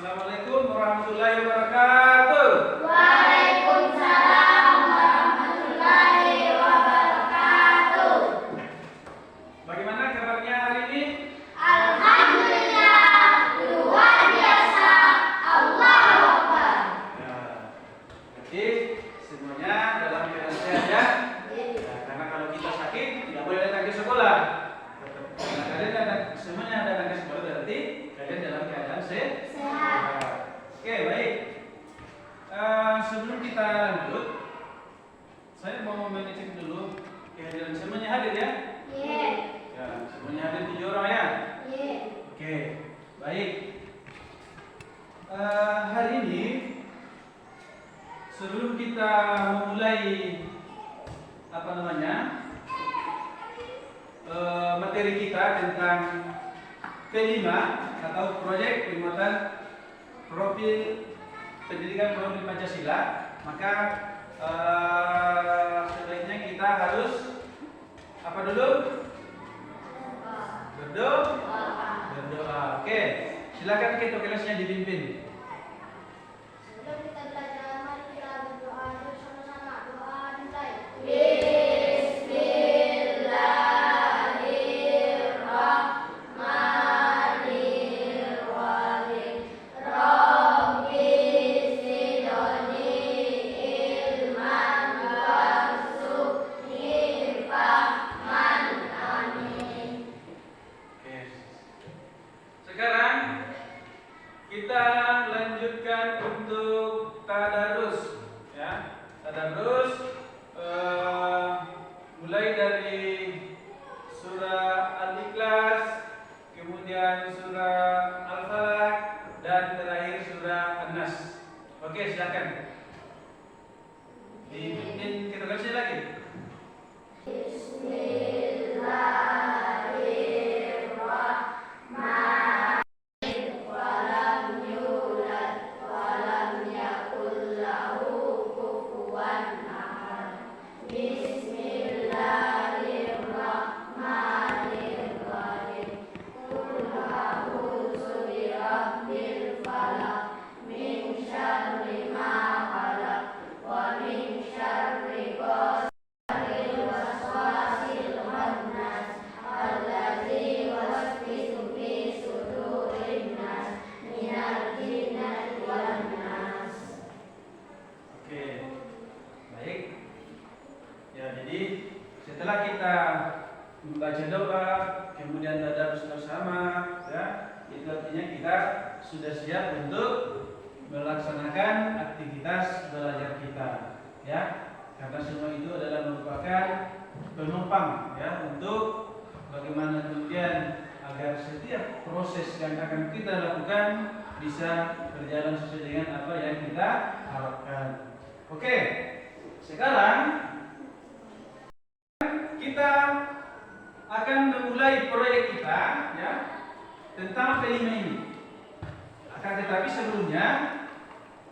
Assalamualaikum warahmatullahi wabarakatuh. Waalaikumsalam warahmatullahi wabarakatuh. Bagaimana kabarnya hari ini? Alhamdulillah, luar biasa. Allahu Akbar. Ya, jadi semuanya dalam keadaan sehat ya. Ya, karena kalau kita sakit tidak boleh datang ke sekolah. Karena kalian semuanya datang ke sekolah berarti kalian dalam keadaan sehat. Oke, baik. Sebelum kita lanjut, saya mau mengecek dulu kehadiran semuanya hadir ya. Ya, semuanya hadir 7 orang ya. Oke, baik. Hari ini sebelum kita memulai materi kita tentang P5 atau proyek penguatan profil pendidikan profil Pancasila, maka sebaiknya kita harus apa dulu? Berdoa. Oke, silakan ketua kelasnya dipimpin. Sebelum kita belajar, mari kita berdoa bersama-sama. Doa dimulai. Bismillahirrahmanirrahim. Rabbi zidni ilman warzuqni fahman. Amin. Oke. Sekarang kita lanjutkan untuk tadarus ya. Tadarus mulai dari surah Al-Ikhlas, kemudian surah Al-Falaq dan terakhir surah An-Nas. Oke, silakan. Dipimpin kita baca lagi. Bismillahirrahmanirrahim. Walam yulad walam yakul lahu kufuwan ahad. Bismillahirrahmanirrahim. Qul a'udzu birabbil falaq min syarri ma khalaq wa min syarri ghasiqin waswasil khannas allazi yuwaswisu fi sudurin nas minal jinnati wan nas. Oke, baik. Ya, jadi setelah kita membaca doa, kemudian tadarus bersama, ya, itu artinya kita sudah siap untuk melaksanakan aktivitas belajar kita, ya. Karena semua itu adalah merupakan penumpang, ya, untuk bagaimana kemudian agar setiap proses yang akan kita lakukan bisa berjalan sesuai dengan apa yang kita harapkan. Oke, sekarang kita akan memulai proyek kita ya tentang P5 ini. Akan tetapi sebelumnya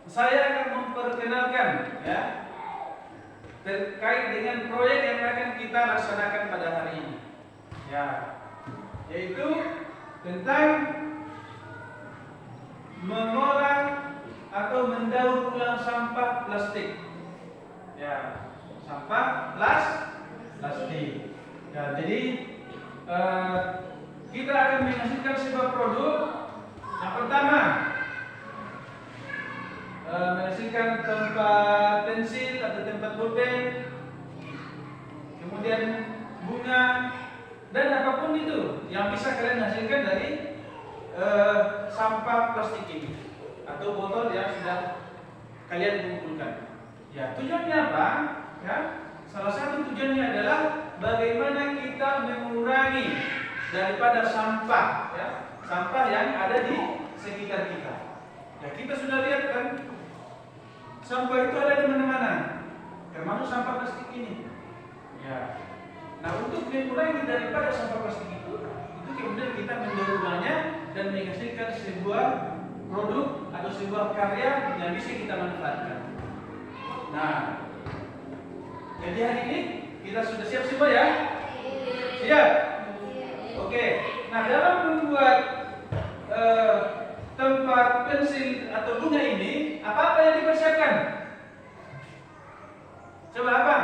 saya akan memperkenalkan ya terkait dengan proyek yang akan kita laksanakan pada hari ini. Ya, yaitu tentang mengolah atau mendaur ulang sampah plastik. Ya, sampah plastik. Ya, jadi kita akan menghasilkan sebuah produk. Yang pertama, menghasilkan tempat pensil atau tempat pulpen, kemudian bunga dan apapun itu yang bisa kalian hasilkan dari sampah plastik ini atau botol yang sudah kalian kumpulkan. Ya, tujuannya apa? Ya, salah satu tujuannya adalah bagaimana kita mengurangi daripada sampah, ya, sampah yang ada di sekitar kita. Ya, kita sudah lihat kan, sampah itu ada di mana-mana, termasuk sampah plastik ini. Ya, nah untuk mengurangi daripada sampah plastik itu kemudian kita mendaur ulangnya dan menghasilkan sebuah produk atau sebuah karya yang bisa kita manfaatkan. Nah, jadi hari ini kita sudah siap semua ya? Siap? Oke. Nah, dalam membuat tempat tempat pensil atau bunga ini, apa yang dipersiapkan? Coba apa?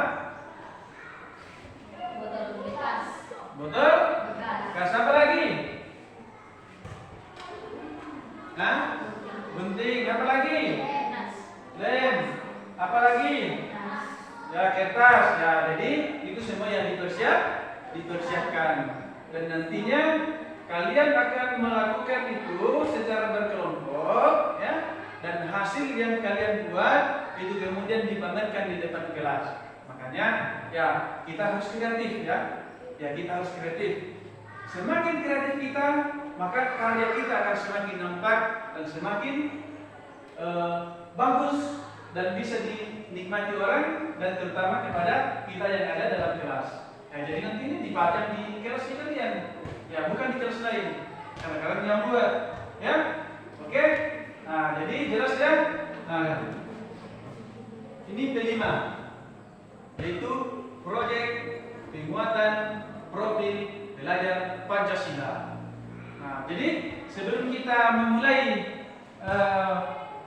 Botol bekas. Botol? Bekas. Bekas apa lagi? Hah? Gunting, apa lagi? Kertas. Lem, apa lagi? Kertas. Ya, kertas. Ya, jadi itu semua yang dipersiapkan. Dan nantinya kalian akan melakukan itu secara berkelompok, ya. Dan hasil yang kalian buat itu kemudian dipamerkan di depan kelas. Makanya, ya kita harus kreatif, ya. Ya kita harus kreatif. Semakin kreatif kita, maka karya kita akan semakin nampak dan semakin bagus dan bisa dinikmati orang dan terutama kepada kita yang ada dalam kelas. Ya, jadi nanti ini dipajang di kelas kalian, ya bukan di kelas lain, karena kalian yang buat, ya. Oke. Nah, jadi jelas ya. Nah, ini kelima, yaitu proyek penguatan profil pelajar Pancasila. Nah, jadi sebelum kita memulai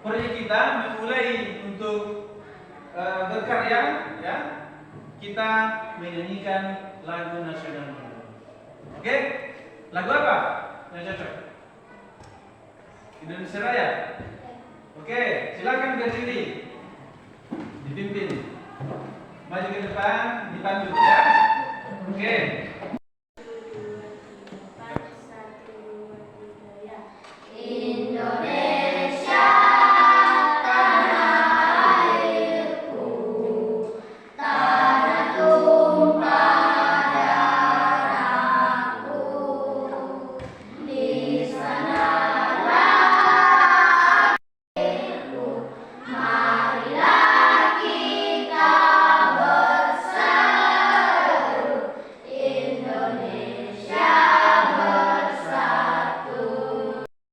proyek kita, memulai untuk berkarya, ya, kita menyanyikan lagu nasional. Oke, lagu apa yang cocok? Indonesia Raya. Oke, silakan berdiri, dipimpin, maju ke depan, dipandu, ya. Oke. Indonesia tanah airku, tanah tumpah darahku, di sanalah akhirku, marilah kita berseru, Indonesia bersatu.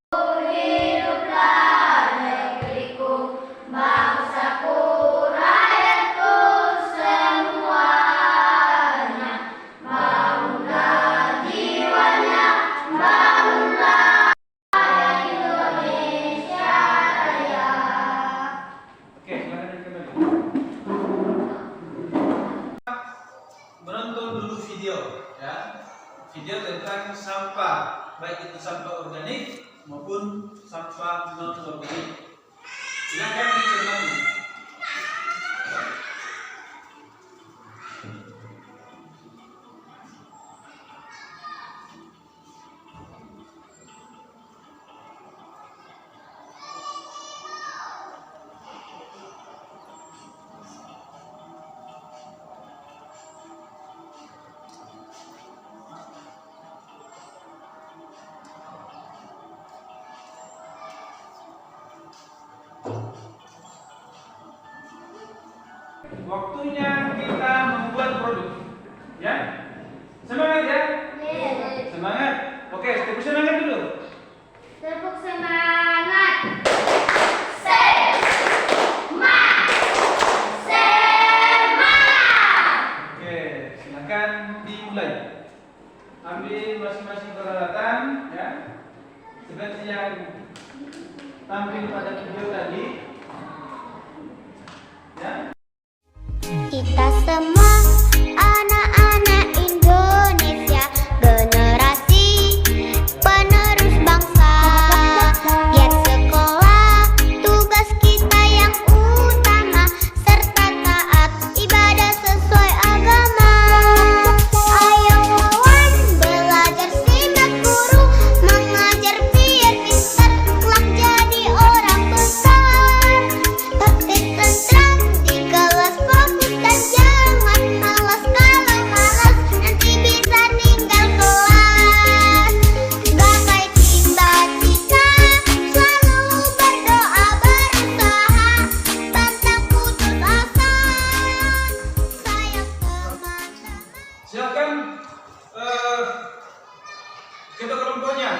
Hiduplah negeriku, bangsaku, rakyatku semuanya. Bangunlah jiwanya, bangunlah Indonesia Raya. Oke, silakan kembali. Menonton dulu video, ya. Video tentang sampah, baik itu sampah organik maupun sampah non organik. Silakan dicermati. Waktunya kita membuat produk, ya. Semangat ya. Yes. Semangat. Oke, tepuk semangat dulu. Tepuk semangat. Semangat. Semangat. Oke, silakan dimulai. Ambil masing-masing peralatan, ya. Seperti yang tampil pada video tadi, ya. Kita semua anak-anak Indonesia, generasi penerus bangsa. Giat sekolah, tugas kita yang utama, serta taat ibadah sesuai agama. Ayo kawan, belajar simak guru, mengajar biar pintar, kelak jadi orang besar. Praktik tentram di kelas, fokus dan jangan malas. Kalau malas nanti bisa tinggal kelas. Gapai cita-cita, selalu berdoa berusaha, pantang putus asa, sayang teman-teman. Silakan kedua kelompoknya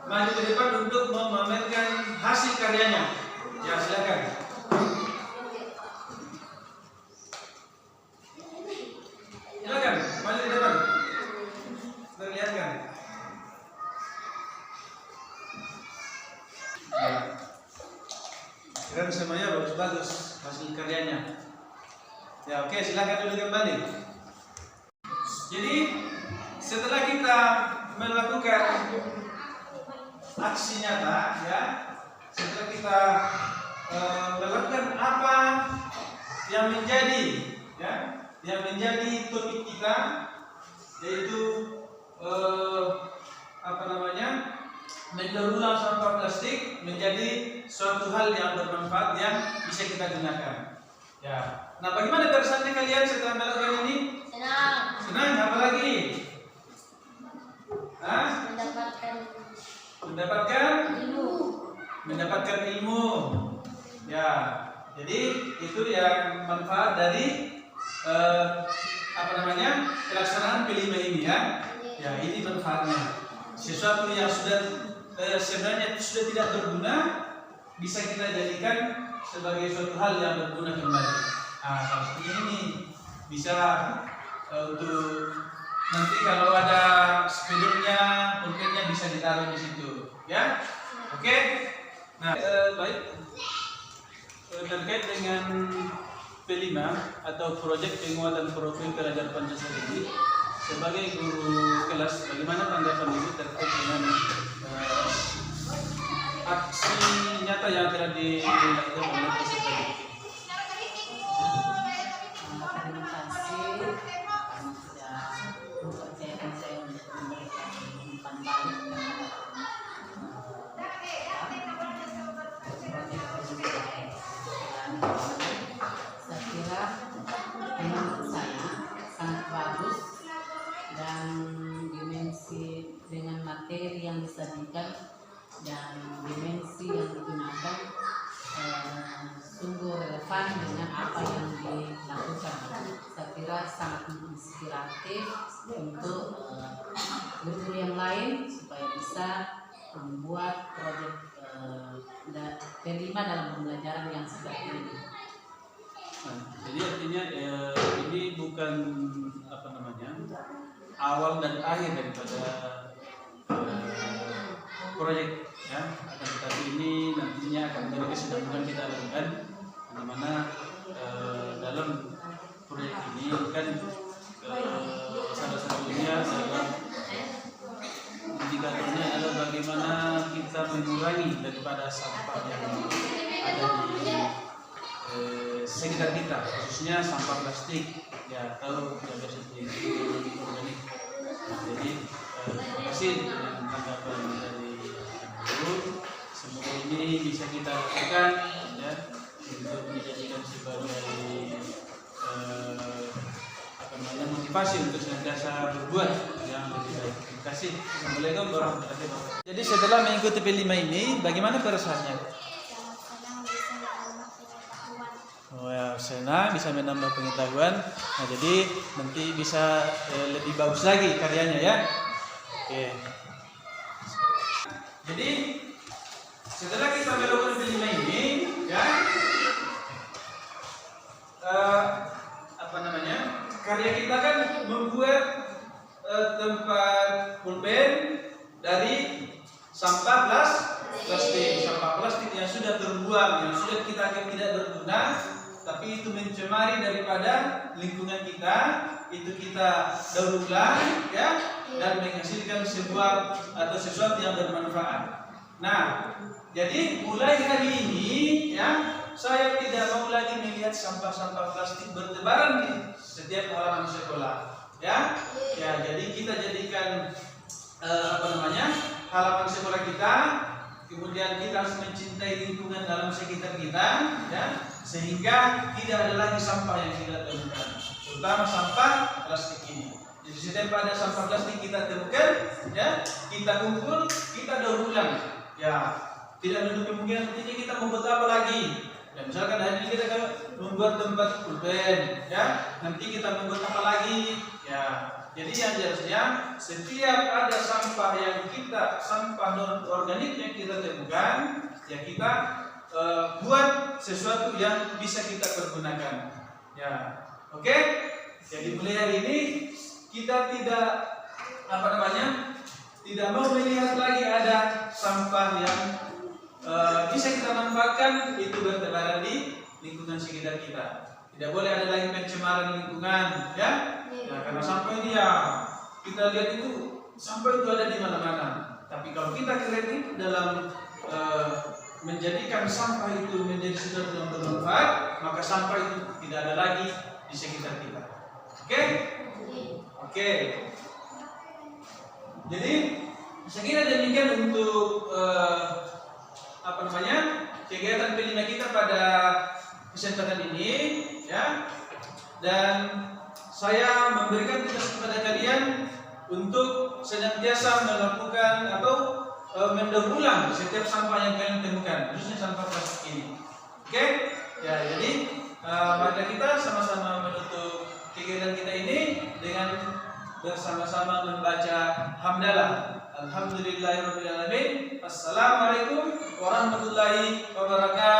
maju ke depan untuk memamerkan hasil karyanya. Ya, silakan. Silakan maju ke depan. Perlihatkan. keren semuanya, bagus-bagus hasil karyanya. Ya oke, silakan dulu kembali. Jadi setelah kita melakukan aksi nyata, ya, setelah kita melakukan apa yang menjadi, ya, yang menjadi topik kita, yaitu mendaur ulang sampah plastik menjadi suatu hal yang bermanfaat yang bisa kita gunakan. Ya. Nah, bagaimana perasaannya kalian setelah melakukan ini? Senang. Senang, apa lagi? Hah? Mendapatkan ilmu. Ya. Jadi itu yang manfaat dari pelaksanaan P5 ini, ya. Ya, ini manfaatnya. Sesuatu yang sebenarnya sudah tidak berguna bisa kita jadikan sebagai suatu hal yang berguna kembali. Nah, seperti ini bisa untuk nanti kalau ada spidolnya, pulpennya bisa ditaruh di situ, ya. Oke. Nah, baik. Terkait dengan P5 atau proyek penguatan profil pelajar Pancasila ini, sebagai guru kelas, bagaimana tanggapan ibu terkait dengan aksi nyata yang telah dilakukan oleh peserta didik? Terima kasih karena sudah mempercayakan saya untuk memberikan umpan balik saya kira menurut saya sangat bagus dan dimensi dengan materi yang disajikan dan dimensi yang digunakan sungguh relevan dengan apa yang dilakukan. Saya kira sangat inspiratif untuk guru yang lain supaya bisa membuat proyek P5 dalam pembelajaran yang seperti ini. Nah, jadi artinya ini bukan awal dan akhir daripada proyek, ya, akan tetapi ini nantinya akan menjadi kesinambungan kita lakukan, di mana dalam proyek ini kan salah satunya adalah indikatornya adalah bagaimana kita mengurangi daripada sampah yang ada di sekitar kita, khususnya sampah plastik, ya, atau yang biasa disebut organik. Jadi terima kasih dengan tanggapan dari guru. Semoga ini bisa kita lakukan, ya, untuk dijadikan sebagai motivasi untuk senantiasa berbuat yang lebih baik. Terima kasih. Assalamualaikum warahmatullahi wabarakatuh. Jadi setelah mengikuti P5 ini, bagaimana perasaannya? Oh ya, senang bisa menambah pengetahuan. Nah, jadi nanti bisa lebih bagus lagi karyanya, ya. Oke. Jadi setelah kita melakukan P5 ini, ya, karya kita kan membuat tempat pulpen dari sampah plastik, sampah plastik yang sudah terbuang, yang sudah kita anggap tidak berguna, tapi itu mencemari daripada lingkungan kita, itu kita daur ulang, ya, dan menghasilkan sebuah atau sesuatu yang bermanfaat. Nah, jadi mulai hari ini, ya, saya tidak mau lagi melihat sampah-sampah plastik bertebaran di setiap halaman sekolah, ya. Ya, jadi kita jadikan halaman sekolah kita, kemudian kita harus mencintai lingkungan dalam sekitar kita, ya, sehingga tidak ada lagi sampah yang kita temukan, terutama sampah plastik ini. Jadi setiap ada sampah plastik kita temukan, ya, kita kumpul, kita daur ulang, ya, tidak menutup kemungkinan nantinya kita membuat apa lagi. Ya, misalkan hari ini kita membuat tempat pulpen, ya, nanti kita membuat apa lagi, ya. Jadi yang jelasnya setiap ada sampah sampah non organik yang kita temukan, ya, kita buat sesuatu yang bisa kita pergunakan, ya. Oke. Jadi mulai hari ini kita tidak tidak mau melihat lagi ada sampah yang bisa kita manfaatkan manfaatkan itu bertebaran di lingkungan sekitar kita. Tidak boleh ada lagi pencemaran lingkungan, ya. Nah, karena sampah dia kita lihat itu sampah itu ada di mana-mana. Tapi kalau kita kreatif dalam menjadikan sampah itu menjadi sesuatu yang bermanfaat, maka sampah itu tidak ada lagi di sekitar kita. Oke? Oke. Jadi saya kira demikian untuk kegiatan kelima kita pada kesempatan ini, ya. Dan saya memberikan tugas kepada kalian untuk senantiasa melakukan atau mendaur ulang setiap sampah yang kalian temukan, khususnya sampah plastik ini. Oke? Ya, jadi mari kita sama-sama menutup kegiatan kita ini dengan bersama-sama membaca hamdalah. Alhamdulillahirabbil alamin. Assalamualaikum warahmatullahi wabarakatuh.